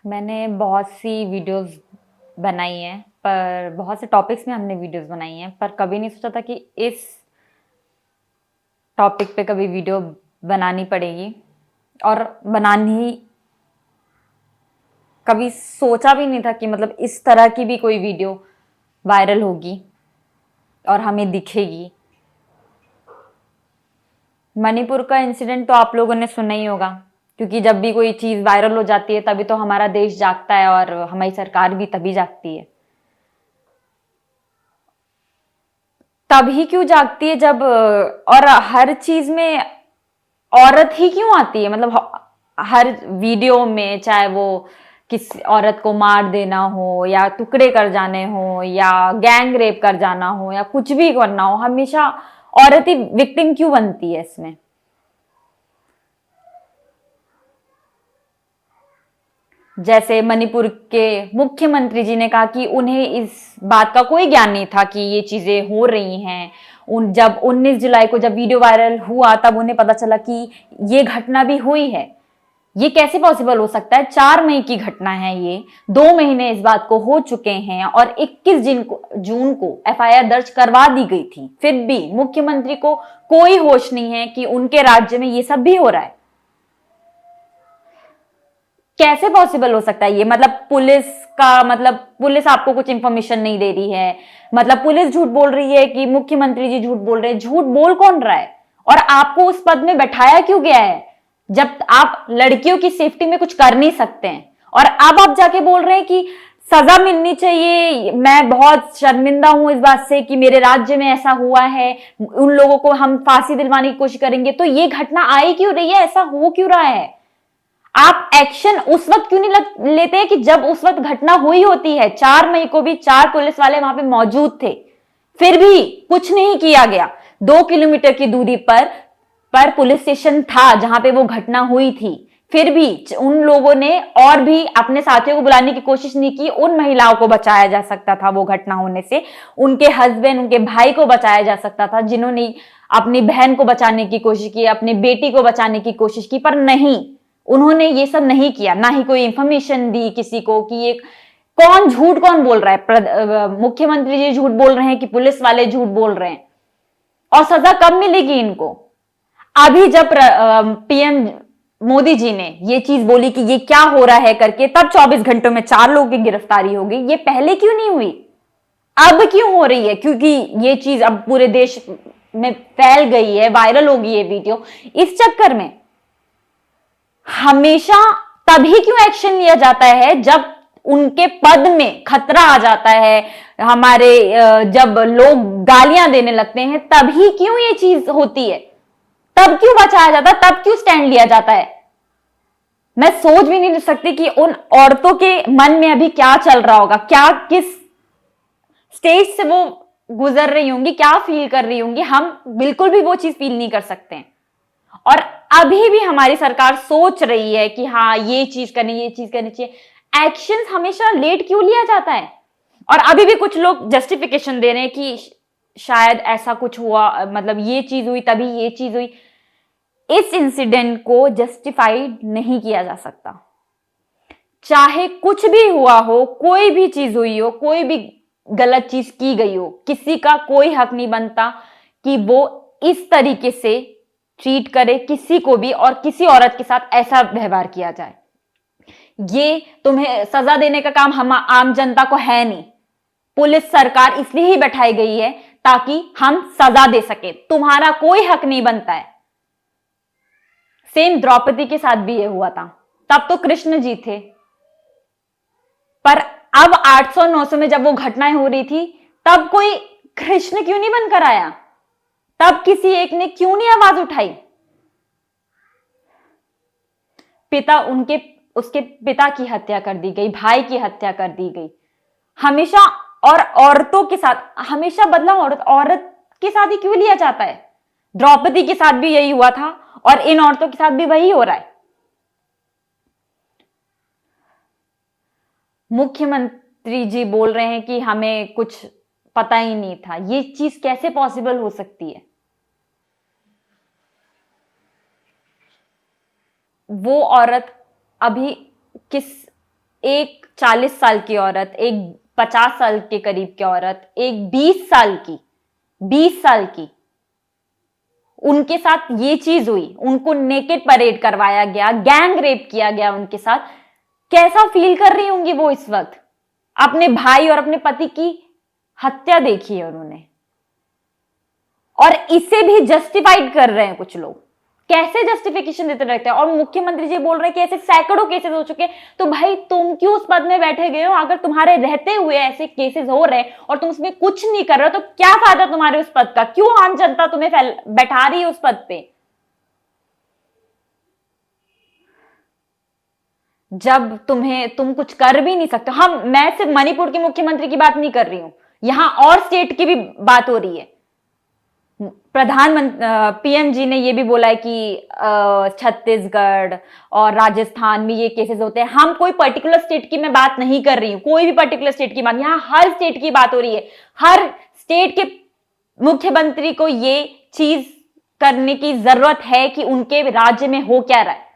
मैंने बहुत सी वीडियोस बनाई हैं, पर बहुत से टॉपिक्स में हमने वीडियोस बनाई हैं, पर कभी नहीं सोचा था कि इस टॉपिक पे कभी वीडियो बनानी पड़ेगी। और बनानी कभी सोचा भी नहीं था कि मतलब इस तरह की भी कोई वीडियो वायरल होगी और हमें दिखेगी। मणिपुर का इंसिडेंट तो आप लोगों ने सुना ही होगा, क्योंकि जब भी कोई चीज़ वायरल हो जाती है तभी तो हमारा देश जागता है और हमारी सरकार भी तभी जागती है। तभी क्यों जागती है जब और हर चीज में औरत ही क्यों आती है? मतलब हर वीडियो में, चाहे वो किस औरत को मार देना हो या टुकड़े कर जाने हो या गैंग रेप कर जाना हो या कुछ भी करना हो, हमेशा औरत ही विक्टिम क्यों बनती है इसमें? जैसे मणिपुर के मुख्यमंत्री जी ने कहा कि उन्हें इस बात का कोई ज्ञान नहीं था कि ये चीजें हो रही हैं। उन जब 19 जुलाई को जब वीडियो वायरल हुआ तब उन्हें पता चला कि ये घटना भी हुई है। ये कैसे पॉसिबल हो सकता है? 4 मई की घटना है ये। 2 महीने इस बात को हो चुके हैं और 21 जून को एफआईआर दर्ज करवा दी गई थी। फिर भी मुख्यमंत्री को कोई होश नहीं है कि उनके राज्य में ये सब भी हो रहा है। कैसे पॉसिबल हो सकता है ये? मतलब पुलिस का, मतलब पुलिस आपको कुछ इंफॉर्मेशन नहीं दे रही है, मतलब पुलिस झूठ बोल रही है कि मुख्यमंत्री जी झूठ बोल रहे हैं। झूठ बोल कौन रहा है? और आपको उस पद में बैठाया क्यों गया है जब आप लड़कियों की सेफ्टी में कुछ कर नहीं सकते हैं? और अब आप जाके बोल रहे हैं कि सजा मिलनी चाहिए। मैं बहुत शर्मिंदा हूं इस बात से कि मेरे राज्य में ऐसा हुआ है, उन लोगों को हम फांसी दिलवाने की कोशिश करेंगे। तो ये घटना आई क्यों रही है? ऐसा हो क्यों रहा है? आप एक्शन उस वक्त क्यों नहीं लेते हैं कि जब उस वक्त घटना हुई होती है? 4 मई को भी 4 पुलिस वाले वहां पे मौजूद थे, फिर भी कुछ नहीं किया गया। 2 किलोमीटर की दूरी पर पुलिस स्टेशन था जहां पे वो घटना हुई थी। फिर भी उन लोगों ने और भी अपने साथियों को बुलाने की कोशिश नहीं की। उन महिलाओं को बचाया जा सकता था वो घटना होने से, उनके हस्बैंड, उनके भाई को बचाया जा सकता था, जिन्होंने अपनी बहन को बचाने की कोशिश की, अपनी बेटी को बचाने की कोशिश की, पर नहीं, उन्होंने ये सब नहीं किया। ना ही कोई इंफॉर्मेशन दी किसी को कि ये कौन बोल रहा है। मुख्यमंत्री जी झूठ बोल रहे हैं कि पुलिस वाले झूठ बोल रहे हैं? और सजा कब मिलेगी इनको? अभी जब पीएम मोदी जी ने ये चीज बोली कि ये क्या हो रहा है करके, तब 24 घंटों में 4 लोगों की गिरफ्तारी हो गई। ये पहले क्यों नहीं हुई? अब क्यों हो रही है? क्योंकि ये चीज अब पूरे देश में फैल गई है, वायरल होगी ये वीडियो। इस चक्कर में हमेशा तभी क्यों एक्शन लिया जाता है जब उनके पद में खतरा आ जाता है? हमारे जब लोग गालियां देने लगते हैं तभी क्यों ये चीज होती है? तब क्यों बचाया जाता है? तब क्यों स्टैंड लिया जाता है? मैं सोच भी नहीं सकती कि उन औरतों के मन में अभी क्या चल रहा होगा, क्या किस स्टेज से वो गुजर रही होंगी, क्या फील कर रही होंगी। हम बिल्कुल भी वो चीज फील नहीं कर सकते हैं। और अभी भी हमारी सरकार सोच रही है कि हाँ ये चीज करनी, ये चीज करनी चाहिए। एक्शन हमेशा लेट क्यों लिया जाता है? और अभी भी कुछ लोग जस्टिफिकेशन दे रहे हैं कि शायद ऐसा कुछ हुआ, मतलब ये चीज हुई तभी ये चीज हुई। इस इंसिडेंट को जस्टिफाइड नहीं किया जा सकता। चाहे कुछ भी हुआ हो, कोई भी चीज हुई हो, कोई भी गलत चीज की गई हो, किसी का कोई हक नहीं बनता कि वो इस तरीके से ट्रीट करे किसी को भी और किसी औरत के साथ ऐसा व्यवहार किया जाए। ये तुम्हें सजा देने का काम हम आम जनता को है नहीं। पुलिस सरकार इसलिए ही बैठाई गई है ताकि हम सजा दे सके। तुम्हारा कोई हक नहीं बनता है। सेम द्रौपदी के साथ भी ये हुआ था। तब तो कृष्ण जी थे, पर अब 800-900 में जब वो घटनाएं हो रही थी तब कोई कृष्ण क्यों नहीं बनकर आया? तब किसी एक ने क्यों नहीं आवाज उठाई? पिता उनके उसके पिता की हत्या कर दी गई, भाई की हत्या कर दी गई। हमेशा और औरतों के साथ हमेशा बदला औरत औरत के साथ ही क्यों लिया जाता है? द्रौपदी के साथ भी यही हुआ था और इन औरतों के साथ भी वही हो रहा है। मुख्यमंत्री जी बोल रहे हैं कि हमें कुछ पता ही नहीं था। ये चीज कैसे पॉसिबल हो सकती है? वो औरत अभी किस एक 40 साल की औरत, एक 50 साल के करीब की औरत, एक 20 साल की, उनके साथ ये चीज हुई, उनको नेकेड परेड करवाया गया, गैंग रेप किया गया उनके साथ। कैसा फील कर रही होंगी वो इस वक्त? अपने भाई और अपने पति की हत्या देखी है उन्होंने, और इसे भी जस्टिफाइड कर रहे हैं कुछ लोग। कैसे जस्टिफिकेशन देते रहते हैं? और मुख्यमंत्री जी बोल रहे हैं कि ऐसे सैकड़ों केसेस हो चुके हैं। तो भाई तुम क्यों उस पद में बैठे गए हो? अगर तुम्हारे रहते हुए ऐसे केसेस हो रहे हैं और तुम उसमें कुछ नहीं कर रहे हो, तो क्या फायदा तुम्हारे उस पद का? क्यों आम जनता तुम्हें बैठा रही है उस पद पे? जब तुम कुछ कर भी नहीं सकते। मैं सिर्फ मणिपुर के मुख्यमंत्री की बात नहीं कर रही हूं, यहां और स्टेट की भी बात हो रही है। प्रधानमंत्री पीएम जी ने ये भी बोला है कि छत्तीसगढ़ और राजस्थान में ये केसेस होते हैं। हम कोई पर्टिकुलर स्टेट की मैं बात नहीं कर रही हूं, कोई भी पर्टिकुलर स्टेट की बात, यहां हर स्टेट की बात हो रही है। हर स्टेट के मुख्यमंत्री को ये चीज करने की जरूरत है कि उनके राज्य में हो क्या रहा है,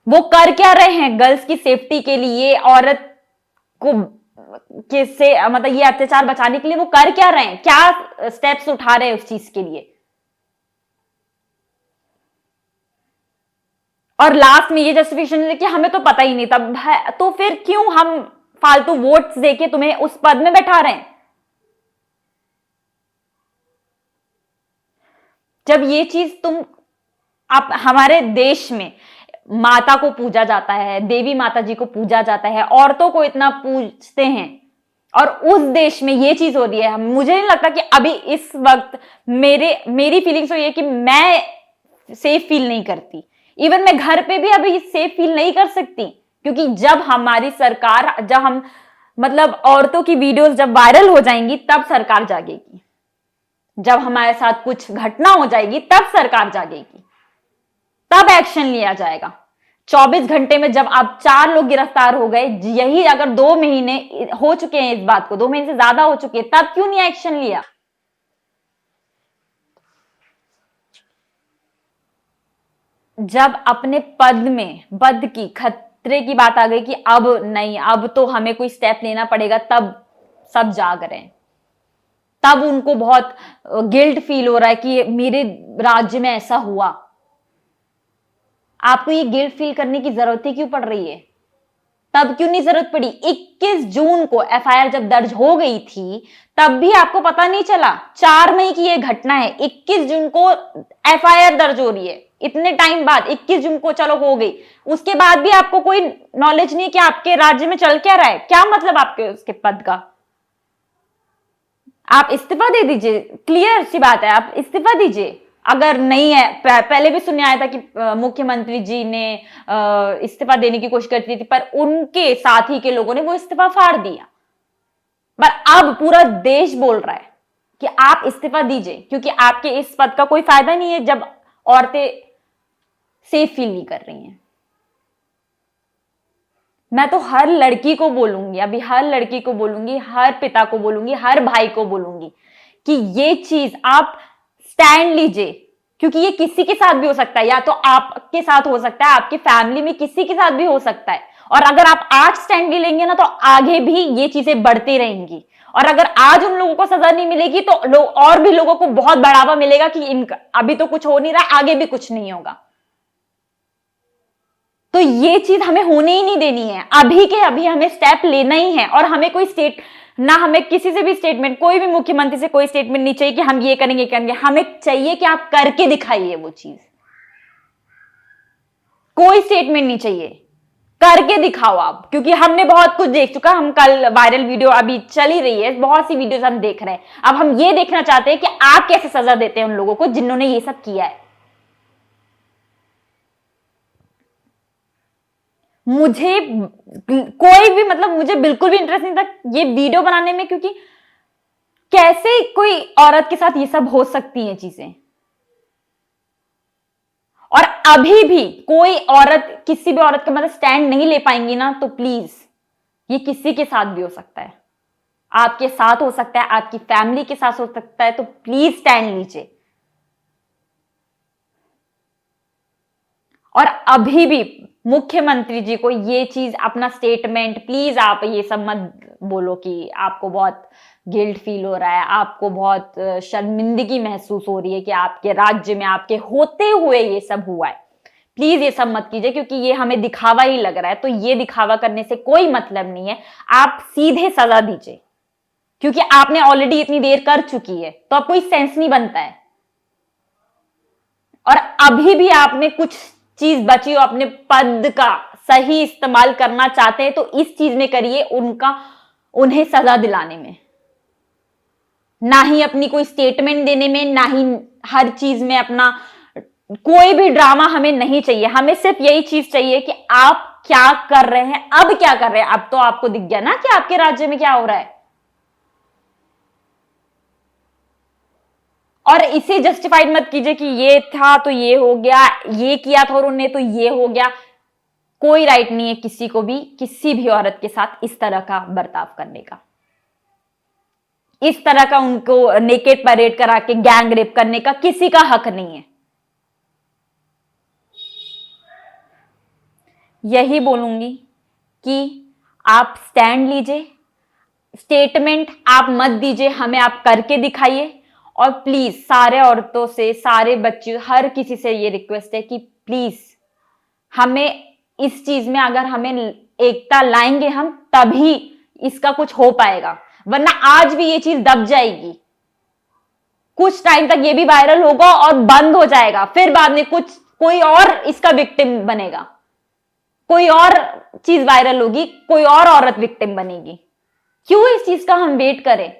वो कर क्या रहे हैं गर्ल्स की सेफ्टी के लिए, औरत को किससे मतलब ये अत्याचार बचाने के लिए वो कर क्या रहे हैं, क्या स्टेप्स उठा रहे हैं उस चीज के लिए। और लास्ट में ये जस्टिफिकेशन है कि हमें तो पता ही नहीं था। तो फिर क्यों हम फालतू वोट्स देके तुम्हें उस पद में बैठा रहे हैं? जब ये चीज आप हमारे देश में माता को पूजा जाता है, देवी माता जी को पूजा जाता है, औरतों को इतना पूजते हैं, और उस देश में ये चीज हो रही है। मुझे नहीं लगता कि अभी इस वक्त मेरी फीलिंग्स तो ये कि मैं सेफ फील नहीं करती। इवन मैं घर पे भी अभी सेफ फील नहीं कर सकती, क्योंकि जब हमारी सरकार, जब हम मतलब औरतों की वीडियोस जब वायरल हो जाएंगी तब सरकार जागेगी। जब हमारे साथ कुछ घटना हो जाएगी तब सरकार जागेगी, तब एक्शन लिया जाएगा। 24 घंटे में जब अब 4 लोग गिरफ्तार हो गए, यही अगर 2 महीने हो चुके हैं इस बात को, 2 महीने से ज्यादा हो चुके हैं, तब क्यों नहीं एक्शन लिया? जब अपने पद की खतरे की बात आ गई कि अब नहीं, अब तो हमें कोई स्टेप लेना पड़ेगा, तब सब जाग रहे हैं। तब उनको बहुत गिल्ट फील हो रहा है कि मेरे राज्य में ऐसा हुआ। आपको ये गिल्ट फील करने की जरूरत ही क्यों पड़ रही है? तब क्यों नहीं जरूरत पड़ी? 21 जून को एफआईआर जब दर्ज हो गई थी तब भी आपको पता नहीं चला? 4 मई की ये घटना है, 21 जून को एफआईआर दर्ज हो रही है, इतने टाइम बाद 21 जून को चलो हो गई, उसके बाद भी आपको कोई नॉलेज नहीं है कि आपके राज्य में चल क्या रहा है? क्या मतलब आपके उसके पद का? आप इस्तीफा दे दीजिए, क्लियर सी बात है, आप इस्तीफा दीजिए। अगर नहीं है, पहले भी सुनने आया था कि मुख्यमंत्री जी ने इस्तीफा देने की कोशिश करती थी, पर उनके साथी के लोगों ने वो इस्तीफा फाड़ दिया। पर अब पूरा देश बोल रहा है कि आप इस्तीफा दीजिए, क्योंकि आपके इस पद का कोई फायदा नहीं है जब औरतें सेफ फील नहीं कर रही हैं। मैं तो हर लड़की को बोलूंगी, अभी हर लड़की को बोलूंगी, हर पिता को बोलूंगी, हर भाई को बोलूंगी कि ये चीज आप स्टैंड लीजिए, क्योंकि ये किसी के साथ भी हो सकता है, या तो आपके साथ हो सकता है, आपकी फैमिली में किसी के साथ भी हो सकता है। और अगर आप आज स्टैंड ले लेंगे ना, तो आगे भी ये चीजें बढ़ती रहेंगी। और अगर आज उन लोगों को सजा नहीं मिलेगी तो और भी लोगों को बहुत बढ़ावा मिलेगा कि इनका अभी तो कुछ हो नहीं रहा, आगे भी कुछ नहीं होगा। तो ये चीज हमें होने ही नहीं देनी है। अभी के अभी हमें स्टेप लेना ही है, और हमें कोई स्टेट ना, हमें किसी से भी स्टेटमेंट, कोई भी मुख्यमंत्री से कोई स्टेटमेंट नहीं चाहिए कि हम ये करेंगे। हमें चाहिए कि आप करके दिखाइए वो चीज। कोई स्टेटमेंट नहीं चाहिए, करके दिखाओ आप, क्योंकि हमने बहुत कुछ देख चुका। हम कल वायरल वीडियो अभी चल ही रही है, बहुत सी वीडियोस हम देख रहे हैं। अब हम ये देखना चाहते हैं कि आप कैसे सजा देते हैं उन लोगों को जिन्होंने ये सब किया है। मुझे कोई भी मतलब मुझे बिल्कुल भी इंटरेस्ट नहीं था ये वीडियो बनाने में, क्योंकि कैसे कोई औरत के साथ ये सब हो सकती हैं चीजें। और अभी भी कोई औरत, किसी भी औरत का मतलब स्टैंड नहीं ले पाएंगी ना, तो प्लीज, ये किसी के साथ भी हो सकता है, आपके साथ हो सकता है, आपकी फैमिली के साथ हो सकता है। तो प्लीज स्टैंड लीजिए। और अभी भी मुख्यमंत्री जी को ये चीज, अपना स्टेटमेंट प्लीज, आप ये सब मत बोलो कि आपको बहुत गिल्ट फील हो रहा है, आपको बहुत शर्मिंदगी महसूस हो रही है कि आपके राज्य में आपके होते हुए ये सब हुआ है। प्लीज ये सब मत कीजिए, क्योंकि ये हमें दिखावा ही लग रहा है। तो ये दिखावा करने से कोई मतलब नहीं है, आप सीधे सजा दीजिए, क्योंकि आपने ऑलरेडी इतनी देर कर चुकी है, तो अब कोई सेंस नहीं बनता है। और अभी भी आप में कुछ चीज बची हो, अपने पद का सही इस्तेमाल करना चाहते हैं तो इस चीज में करिए, उन्हें सजा दिलाने में, ना ही अपनी कोई स्टेटमेंट देने में, ना ही हर चीज में अपना कोई भी ड्रामा हमें नहीं चाहिए। हमें सिर्फ यही चीज चाहिए कि आप क्या कर रहे हैं, अब क्या कर रहे हैं। अब तो आपको दिख गया ना कि आपके राज्य में क्या हो रहा है, और इसे जस्टिफाइड मत कीजिए कि ये था तो ये हो गया, ये किया था और उन्हें तो ये हो गया। कोई राइट नहीं है किसी को भी, किसी भी औरत के साथ इस तरह का बर्ताव करने का, इस तरह का उनको नेकेड परेड करा के गैंग रेप करने का किसी का हक नहीं है। यही बोलूंगी कि आप स्टैंड लीजिए, स्टेटमेंट आप मत दीजिए, हमें आप करके दिखाइए। और प्लीज सारे औरतों से, सारे बच्चों, हर किसी से ये रिक्वेस्ट है कि प्लीज हमें इस चीज में, अगर हमें एकता लाएंगे हम, तभी इसका कुछ हो पाएगा, वरना आज भी ये चीज दब जाएगी। कुछ टाइम तक ये भी वायरल होगा और बंद हो जाएगा, फिर बाद में कोई और इसका विक्टिम बनेगा, कोई और चीज वायरल होगी, कोई और औरत विक्टिम बनेगी। क्यों इस चीज का हम वेट करें?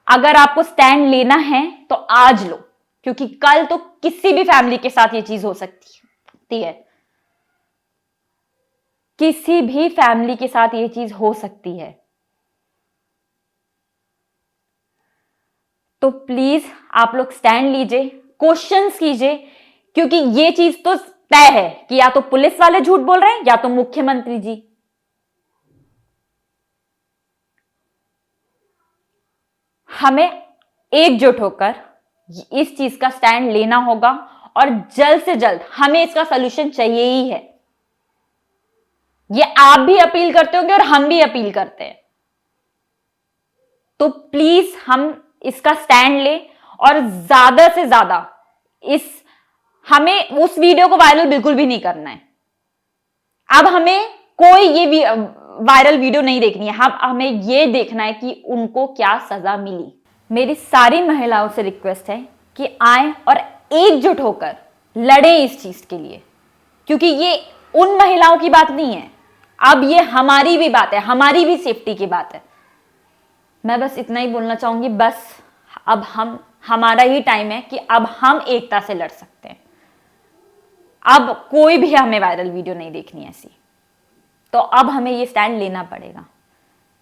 अगर आपको स्टैंड लेना है तो आज लो, क्योंकि कल तो किसी भी फैमिली के साथ ये चीज हो सकती है, किसी भी फैमिली के साथ ये चीज हो सकती है। तो प्लीज आप लोग स्टैंड लीजिए, क्वेश्चंस कीजिए, क्योंकि ये चीज तो तय है कि या तो पुलिस वाले झूठ बोल रहे हैं या तो मुख्यमंत्री जी। हमें एकजुट होकर इस चीज का स्टैंड लेना होगा, और जल्द से जल्द हमें इसका सलूशन चाहिए ही है। ये आप भी अपील करते होंगे और हम भी अपील करते हैं। तो प्लीज हम इसका स्टैंड लें, और ज्यादा से ज्यादा हमें उस वीडियो को वायरल बिल्कुल भी नहीं करना है। अब हमें कोई ये वायरल वीडियो नहीं देखनी है, हमें ये देखना है कि उनको क्या सजा मिली। मेरी सारी महिलाओं से रिक्वेस्ट है कि आए और एकजुट होकर लड़ें इस चीज के लिए, क्योंकि ये उन महिलाओं की बात नहीं है, अब ये हमारी भी बात है, हमारी भी सेफ्टी की बात है। मैं बस इतना ही बोलना चाहूंगी, बस अब हमारा ही टाइम है कि अब हम एकता से लड़ सकते हैं। अब कोई भी हमें वायरल वीडियो नहीं देखनी ऐसी, तो अब हमें ये स्टैंड लेना पड़ेगा।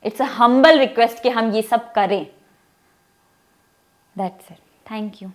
इट्स अ हम्बल रिक्वेस्ट कि हम ये सब करें। That's it, thank you.